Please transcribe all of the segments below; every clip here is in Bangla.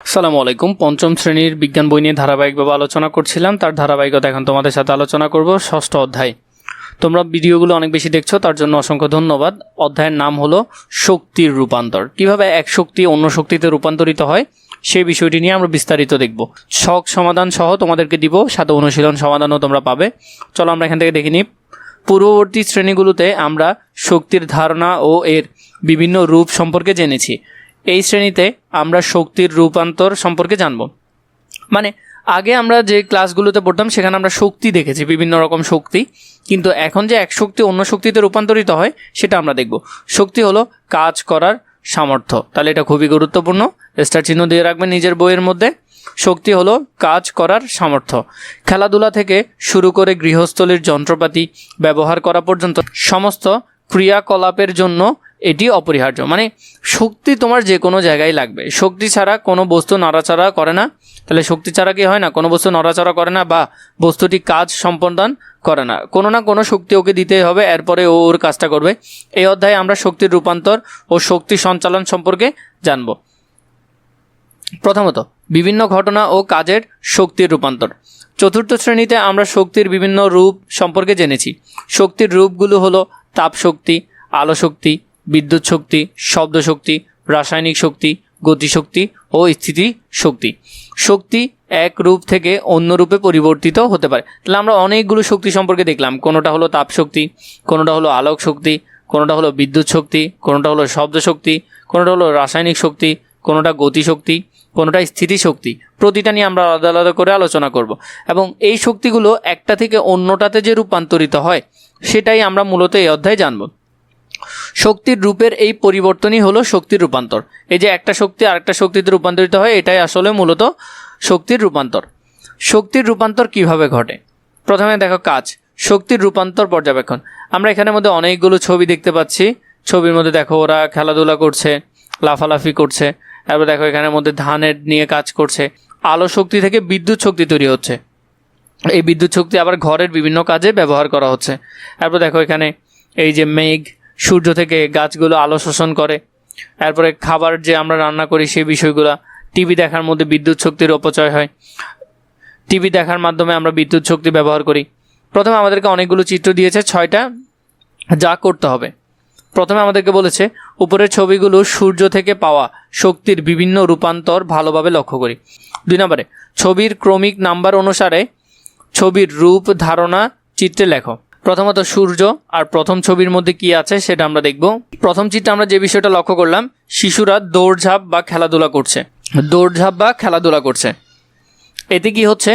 আসসালামু আলাইকুম। পঞ্চম শ্রেণীর বিজ্ঞান বই নিয়ে ধারাবাহিকভাবে আলোচনা করছিলাম, তার ধারাবাহিকতা এখন তোমাদের সাথে আলোচনা করব ষষ্ঠ অধ্যায়। তোমরা ভিডিওগুলো অনেক বেশি দেখছো, তার জন্য অসংখ্য ধন্যবাদ। অধ্যায়ের নাম হলো শক্তির রূপান্তর। কিভাবে এক শক্তি অন্য শক্তিতে রূপান্তরিত হয় সেই বিষয়টি নিয়ে আমরা বিস্তারিত দেখব। ছক সমাধান সহ তোমাদেরকে দিব, সাথে অনুশীলন সমাধানও তোমরা পাবে। চলো আমরা এখান থেকে দেখে নিই। পূর্ববর্তী শ্রেণীগুলোতে আমরা শক্তির ধারণা ও এর বিভিন্ন রূপ সম্পর্কে জেনেছি। এই শ্রেণীতে আমরা শক্তির রূপান্তর সম্পর্কে জানব। মানে আগে আমরা যে ক্লাসগুলোতে পড়তাম সেখানে আমরা শক্তি দেখেছি, বিভিন্ন রকম শক্তি, কিন্তু এখন যে এক শক্তি অন্য শক্তিতে রূপান্তরিত হয় সেটা আমরা দেখব। শক্তি হলো কাজ করার সামর্থ্য, তাহলে এটা খুবই গুরুত্বপূর্ণ, স্টার চিহ্ন দিয়ে রাখবেন নিজের বইয়ের মধ্যে। শক্তি হলো কাজ করার সামর্থ্য। খেলাধুলা থেকে শুরু করে গৃহস্থলীর যন্ত্রপাতি ব্যবহার করা পর্যন্ত সমস্ত ক্রিয়াকলাপের জন্য এটি অপরিহার্য। মানে শক্তি তোমার যে কোনো জায়গায় লাগবে। শক্তি ছাড়া কোনো বস্তু নড়াচড়া করে না। তাহলে শক্তি ছাড়া কি হয় না, কোনো বস্তু নড়াচড়া করে না বা বস্তুটি কাজ সম্পাদন করে না। কোনো না কোনো শক্তি ওকে দিতেই হবে, এরপরে ও ওর কাজটা করবে। এই অধ্যায়ে আমরা শক্তির রূপান্তর ও শক্তি সঞ্চালন সম্পর্কে জানব। প্রথমত, বিভিন্ন ঘটনা ও কাজের শক্তির রূপান্তর। চতুর্থ শ্রেণীতে আমরা শক্তির বিভিন্ন রূপ সম্পর্কে জেনেছি। শক্তির রূপগুলো হলো তাপ শক্তি, আলো শক্তি, বিদ্যুৎ শক্তি, শব্দ শক্তি, রাসায়নিক শক্তি, গতিশক্তি ও স্থিতি শক্তি। শক্তি এক রূপ থেকে অন্য রূপে পরিবর্তিত হতে পারে। তাহলে আমরা অনেকগুলো শক্তি সম্পর্কে দেখলাম। কোনোটা হলো তাপ শক্তি, কোনোটা হলো আলোক শক্তি, কোনোটা হলো বিদ্যুৎ শক্তি, কোনোটা হলো শব্দ শক্তি, কোনোটা হলো রাসায়নিক শক্তি, কোনোটা গতিশক্তি, কোনোটা স্থিতিশক্তি। প্রতিটা নিয়ে আমরা আলাদা আলাদা করে আলোচনা করব এবং এই শক্তিগুলো একটা থেকে অন্যটাতে যে রূপান্তরিত হয় সেটাই আমরা মূলত এই অধ্যায়ে জানব। শক্তির রূপের এই পরিবর্তনই হলো শক্তির রূপান্তর। এই যে একটা শক্তি আরেকটা শক্তিতে রূপান্তরিত হয়, এটাই আসলে মূলত শক্তির রূপান্তর। শক্তির রূপান্তর কিভাবে ঘটে? প্রথমে দেখো কাজ, শক্তির রূপান্তর পর্যবেক্ষণ। আমরা এখানের মধ্যে অনেকগুলো ছবি দেখতে পাচ্ছি। ছবির মধ্যে দেখো ওরা খেলাধুলা করছে, লাফালাফি করছে। তারপর দেখো এখানের মধ্যে ধানের নিয়ে কাজ করছে। আলো শক্তি থেকে বিদ্যুৎ শক্তি তৈরি হচ্ছে। এই বিদ্যুৎ শক্তি আবার ঘরের বিভিন্ন কাজে ব্যবহার করা হচ্ছে। তারপর দেখো এখানে এই যে মেঘ, সূর্য থেকে গাছগুলো আলো শোষণ করে। তারপরে খাবার যে আমরা রান্না করি সেই বিষয়গুলো। টিভি দেখার মধ্যে বিদ্যুৎ শক্তির অপচয় হয়। টিভি দেখার মাধ্যমে আমরা বিদ্যুৎ শক্তি ব্যবহার করি। প্রথমে আমাদেরকে অনেকগুলো চিত্র দিয়েছে, 6টা, যা করতে হবে। প্রথমে আমাদেরকে বলেছে উপরের ছবিগুলো সূর্য থেকে পাওয়া শক্তির বিভিন্ন রূপান্তর ভালোভাবে লক্ষ্য করি। 2 নম্বরে ছবির ক্রমিক নাম্বার অনুসারে ছবির রূপ ধারণা চিত্রে লেখো। প্রথমত সূর্য আর প্রথম ছবির মধ্যে কি আছে সেটা আমরা দেখব। প্রথম চিত্রে আমরা যে বিষয়টা লক্ষ্য করলাম, শিশুরা দৌড়ঝাঁপ বা খেলাধুলা করছে। এতে কি হচ্ছে?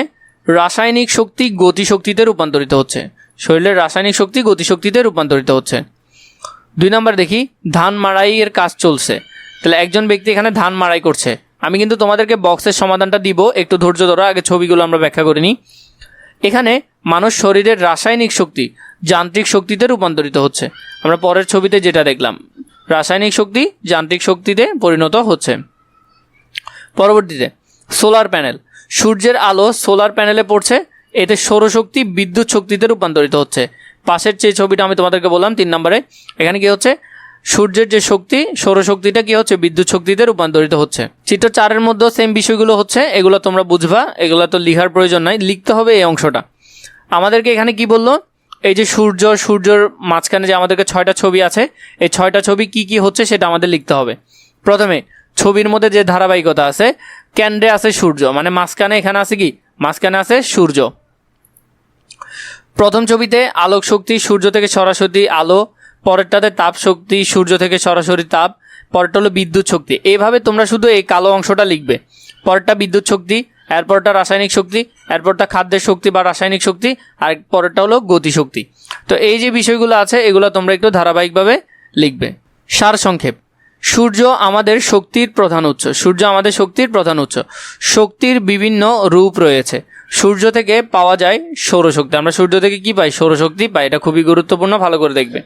রাসায়নিক শক্তি গতিশক্তিতে রূপান্তরিত হচ্ছে। শরীরের রাসায়নিক শক্তি গতিশক্তিতে রূপান্তরিত হচ্ছে। 2 নম্বর দেখি ধান মাড়াইয়ের কাজ চলছে। তাহলে একজন ব্যক্তি এখানে ধান মাড়াই করছে। আমি কিন্তু তোমাদেরকে বক্সের সমাধানটা দিব, একটু ধৈর্য ধরো, আগে ছবিগুলো আমরা ব্যাখ্যা করে নিই। এখানে মানুষ শরীরের রাসায়নিক শক্তি যান্ত্রিক শক্তিতে রূপান্তরিত হচ্ছে। আমরা পরের ছবিতে যেটা দেখলাম, রাসায়নিক শক্তি যান্ত্রিক শক্তিতে পরিণত হচ্ছে। পরবর্তীতে সোলার প্যানেল, সূর্যের আলো সোলার প্যানেলে পড়ছে, এতে সৌরশক্তি বিদ্যুৎ শক্তিতে রূপান্তরিত হচ্ছে। পাশের যে ছবিটা আমি তোমাদেরকে বললাম 3 নম্বরে, এখানে কি হচ্ছে? সূর্যের যে শক্তি সৌরশক্তিটা কি হচ্ছে? বিদ্যুৎ শক্তিতে রূপান্তরিত হচ্ছে। চিত্র 4-এর মধ্যে সেম বিষয়গুলো হচ্ছে, এগুলো তোমরা বুঝবা, এগুলো তো লেখার প্রয়োজন নাই, লিখতে হবে এই অংশটা। আমাদেরকে এখানে কি বললো? এই যে সূর্যর মাঝখানে যে আমাদেরকে 6টা ছবি আছে, এই 6টা ছবি কি কি হচ্ছে সেটা আমাদের লিখতে হবে। প্রথমে ছবির মধ্যে যে ধারাবাহিকতা আছে, কেন্দ্রে আছে সূর্য, মানে মাঝখানে এখানে আছে কি? মাঝখানে আছে সূর্য। প্রথম ছবিতে আলোক শক্তি সূর্য থেকে সরাসরি আলো, পরেরটাতে তাপ শক্তি সূর্য থেকে সরাসরি তাপ, পরেরটা হলো বিদ্যুৎ শক্তি। এইভাবে তোমরা শুধু এই কালো অংশটা লিখবে। পরেরটা বিদ্যুৎ শক্তি, এরপরটা রাসায়নিক শক্তি, এরপরটা খাদ্যের শক্তি বা রাসায়নিক শক্তি, আর পরেরটা হলো গতিশক্তি। তো এই যে বিষয়গুলো আছে এগুলো তোমরা একটু ধারাবাহিকভাবে লিখবে। সারসংক্ষেপ, সূর্য আমাদের শক্তির প্রধান উৎস। শক্তির বিভিন্ন রূপ রয়েছে। সূর্য থেকে পাওয়া যায় সৌরশক্তি। আমরা সূর্য থেকে কি পাই? সৌরশক্তি পাই। এটা খুবই গুরুত্বপূর্ণ, ভালো করে দেখবে।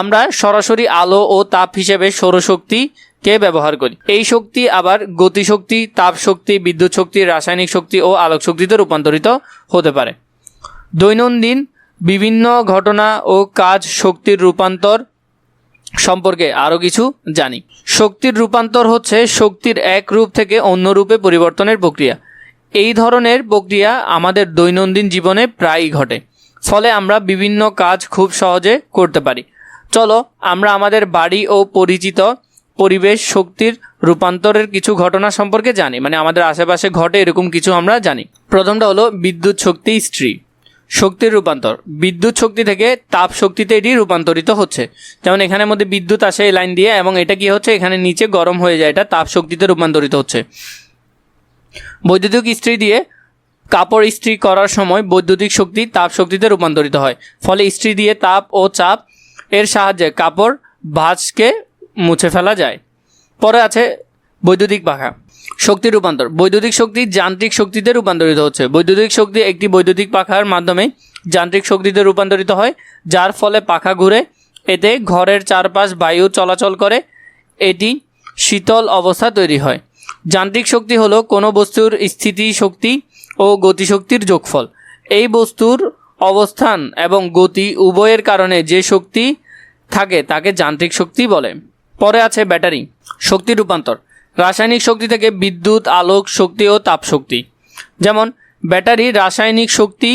আমরা সরাসরি আলো ও তাপ হিসেবে সৌরশক্তিকে ব্যবহার করি। এই শক্তি আবার গতিশক্তি, তাপ শক্তি, বিদ্যুৎ শক্তি, রাসায়নিক শক্তি ও আলোক শক্তিতে রূপান্তরিত হতে পারে। দৈনন্দিন বিভিন্ন ঘটনা ও কাজ শক্তির রূপান্তর সম্পর্কে আরও কিছু জানি। শক্তির রূপান্তর হচ্ছে শক্তির এক রূপ থেকে অন্য রূপে পরিবর্তনের প্রক্রিয়া। এই ধরনের প্রক্রিয়া আমাদের দৈনন্দিন জীবনে প্রায়ই ঘটে, ফলে আমরা বিভিন্ন কাজ খুব সহজে করতে পারি। চলো আমরা আমাদের বাড়ি ও পরিচিত পরিবেশ শক্তির রূপান্তরের কিছু ঘটনা সম্পর্কে জানি, মানে আমাদের আশেপাশে ঘটে এরকম কিছু আমরা জানি। প্রথমটা হলো বিদ্যুৎ শক্তি ইস্ত্রি। শক্তির রূপান্তর বিদ্যুৎ শক্তি থেকে তাপ শক্তিতে এটি রূপান্তরিত হচ্ছে। যেমন এখানের মধ্যে বিদ্যুৎ আসে এই লাইন দিয়ে, এবং এটা কি হচ্ছে, এখানে নিচে গরম হয়ে যায়, এটা তাপ শক্তিতে রূপান্তরিত হচ্ছে। বৈদ্যুতিক ইস্ত্রি দিয়ে কাপড় ইস্ত্রি করার সময় বৈদ্যুতিক শক্তি তাপ শক্তিতে রূপান্তরিত হয়, ফলে ইস্ত্রি দিয়ে তাপ ও চাপ এর সাহায্যে কাপড় ভাঁজকে মুছে ফেলা যায়। পরে আছে বৈদ্যুতিক পাখা। শক্তি রূপান্তর বৈদ্যুতিক শক্তি যান্ত্রিক শক্তিতে রূপান্তরিত হচ্ছে। বৈদ্যুতিক শক্তি একটি বৈদ্যুতিক পাখার মাধ্যমে যান্ত্রিক শক্তিতে রূপান্তরিত হয়, যার ফলে পাখা ঘুরে। এতে ঘরের চারপাশ বায়ু চলাচল করে, এটি শীতল অবস্থা তৈরি হয়। যান্ত্রিক শক্তি হলো কোনো বস্তুর স্থিতি শক্তি ও গতিশক্তির যোগফল। এই বস্তুর অবস্থান এবং গতি উভয়ের কারণে যে শক্তি থাকে তাকে যান্ত্রিক শক্তি বলে। পরে আছে ব্যাটারি। শক্তি রূপান্তর রাসায়নিক শক্তি থেকে বিদ্যুৎ, আলোক শক্তি ও তাপ শক্তি। যেমন ব্যাটারি রাসায়নিক শক্তি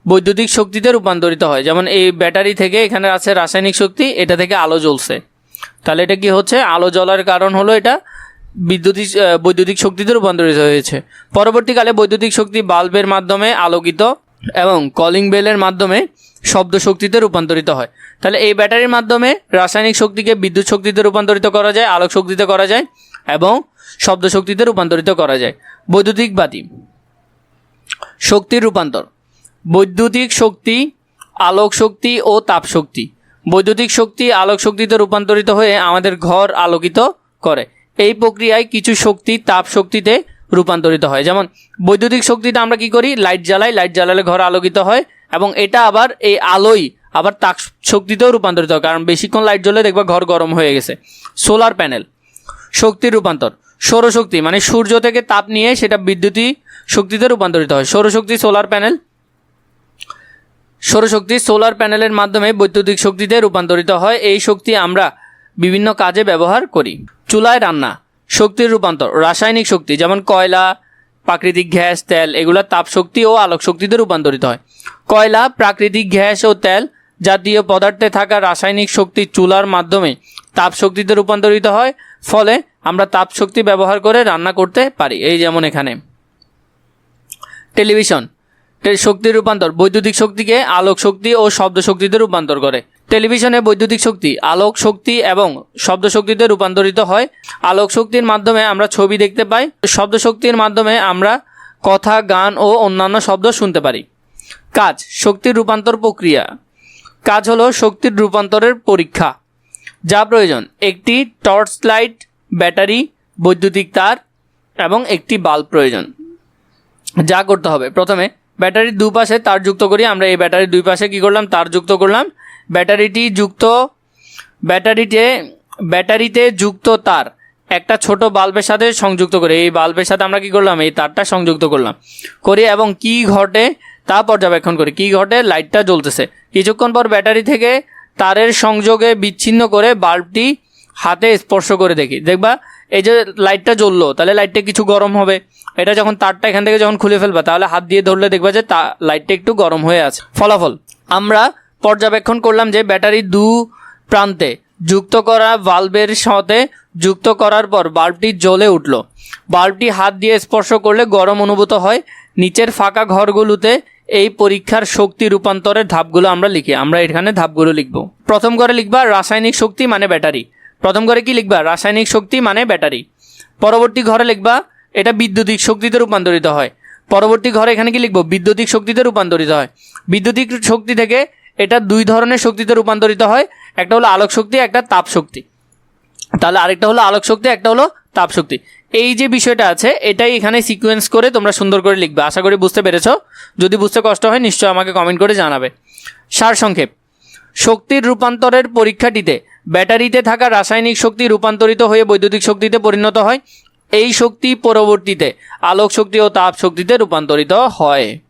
বৈদ্যুতিক শক্তিতে রূপান্তরিত হয়। যেমন এই ব্যাটারি থেকে এখানে আছে রাসায়নিক শক্তি, এটা থেকে আলো জ্বলছে, তাহলে এটা কি হচ্ছে, আলো জ্বলার কারণ হলো এটা বৈদ্যুতিক শক্তিতে রূপান্তরিত হয়েছে। পরবর্তীকালে বৈদ্যুতিক শক্তি বাল্বের মাধ্যমে আলোকিত এবং কলিং বেলের মাধ্যমে শব্দ শক্তিতে রূপান্তরিত হয়। তাহলে এই ব্যাটারির মাধ্যমে রাসায়নিক শক্তিকে বিদ্যুৎ শক্তিতে রূপান্তরিত করা যায়, আলোক শক্তিতে করা যায় এবং শব্দ শক্তিতে রূপান্তরিত করা যায়। বৈদ্যুতিক বাতি। শক্তির রূপান্তর বৈদ্যুতিক শক্তি, আলোক শক্তি ও তাপ শক্তি। বৈদ্যুতিক শক্তি আলোক শক্তিতে রূপান্তরিত হয়ে আমাদের ঘর আলোকিত করে। এই প্রক্রিয়ায় কিছু শক্তি তাপ শক্তিতে রূপান্তরিত হয়। যেমন বৈদ্যুতিক শক্তিতে আমরা কি করি, লাইট জ্বালাই, লাইট জ্বালালে ঘর আলোকিত হয়, এবং এটা আবার এই আলোই আবার তাপ শক্তিতেও রূপান্তরিত হয়, কারণ বেশিক্ষণ লাইট জ্বলে দেখবা ঘর গরম হয়ে গেছে। Solar panel. শক্তির রূপান্তর সৌরশক্তি, মানে সূর্য থেকে তাপ নিয়ে সেটা বিদ্যুৎ শক্তিতে রূপান্তরিত হয়। সৌরশক্তি সোলার প্যানেল। সৌরশক্তি সোলার প্যানেলের মাধ্যমে বৈদ্যুতিক শক্তিতে রূপান্তরিত হয়। এই শক্তি আমরা বিভিন্ন কাজে ব্যবহার করি। চুলায় রান্না। শক্তির রূপান্তর রাসায়নিক শক্তি, যেমন কয়লা, প্রাকৃতিক গ্যাস, তেল, এগুলো তাপ শক্তি ও আলোক শক্তিতে রূপান্তরিত হয়। কয়লা, প্রাকৃতিক গ্যাস ও তেল জাতীয় পদার্থে থাকা রাসায়নিক শক্তি চুলার মাধ্যমে তাপ শক্তিতে রূপান্তরিত হয়, ফলে আমরা তাপ শক্তি ব্যবহার করে রান্না করতে পারি। এই যেমন এখানে টেলিভিশন। শক্তির রূপান্তর বৈদ্যুতিক শক্তিকে আলোক শক্তি ও শব্দ শক্তিতে রূপান্তর করে। টেলিভিশনে বৈদ্যুতিক শক্তি আলোক শক্তি এবং শব্দ শক্তিতে রূপান্তরিত হয়। আলোক শক্তির মাধ্যমে আমরা ছবি দেখতে পাই, শব্দ শক্তির মাধ্যমে আমরা কথা, গান ও অন্যান্য শব্দ শুনতে পারি। কাজ। শক্তির রূপান্তর প্রক্রিয়া। কাজ হলো শক্তির রূপান্তরের পরীক্ষা। যা প্রয়োজন একটি টর্চ লাইট, ব্যাটারি, বৈদ্যুতিক তার এবং একটি বাল্ব প্রয়োজন। যা করতে হবে, প্রথমে ব্যাটারির দুপাশে তার যুক্ত করি। আমরা এই ব্যাটারির দুই পাশে কী করলাম, তার যুক্ত করলাম। ব্যাটারিতে যুক্ত তার একটা ছোট বাল্বের সাথে সংযুক্ত করে এই বাল্বের সাথে আমরা কি করলাম, এই তারটা সংযুক্ত করলাম এবং কি ঘটে তা পর্যবেক্ষণ করি। কি ঘটে, লাইটটা জ্বলতেছে। কিছুক্ষণ পর ব্যাটারি থেকে তারের সংযোগে বিচ্ছিন্ন করে বাল্বটি হাতে স্পর্শ করে দেখবা এই যে লাইটটা জ্বললো, তাহলে লাইটটা কিছু গরম হবে। এটা যখন তারটা এখান থেকে যখন খুলে ফেলবা, তাহলে হাত দিয়ে ধরলে দেখবা যে লাইটটা একটু গরম হয়ে আছে। ফলাফল আমরা পর্যবেক্ষণ করলাম যে ব্যাটারির দু প্রান্তে যুক্ত করা বাল্বের সাথে যুক্ত করার পর বাল্বটি জ্বলে উঠল। বাল্বটি হাত দিয়ে স্পর্শ করলে গরম অনুভূত হয়। নিচের ফাঁকা ঘরগুলোতে এই পরীক্ষার শক্তি রূপান্তরের ধাপগুলো আমরা লিখি। আমরা এখানে ধাপগুলো লিখব। প্রথম ঘরে লিখবা রাসায়নিক শক্তি মানে ব্যাটারি। প্রথম ঘরে কি লিখবা, রাসায়নিক শক্তি মানে ব্যাটারি। পরবর্তী ঘরে লিখবা এটা বিদ্যুতিক শক্তিতে রূপান্তরিত হয়। পরবর্তী ঘরে এখানে কি লিখবো, বিদ্যুতিক শক্তিতে রূপান্তরিত হয়। বিদ্যুতিক শক্তি থেকে এটা দুই ধরনের শক্তিতে রূপান্তরিত হয়, একটা হলো আলোক শক্তি, একটা তাপ শক্তি। তাহলে আরেকটা হলো আলোক শক্তি, একটা হলো তাপ শক্তি। এই যে বিষয়টা আছে এটাই এখানে সিকোয়েন্স করে তোমরা সুন্দর করে লিখবে। আশা করি বুঝতে পেরেছ। যদি বুঝতে কষ্ট হয় নিশ্চয়ই আমাকে কমেন্ট করে জানাবে। সারসংক্ষেপ, শক্তির রূপান্তরের পরীক্ষাটিতে ব্যাটারিতে থাকা রাসায়নিক শক্তি রূপান্তরিত হয়ে বৈদ্যুতিক শক্তিতে পরিণত হয়। এই শক্তি পরবর্তীতে আলোক শক্তি ও তাপ শক্তিতে রূপান্তরিত হয়।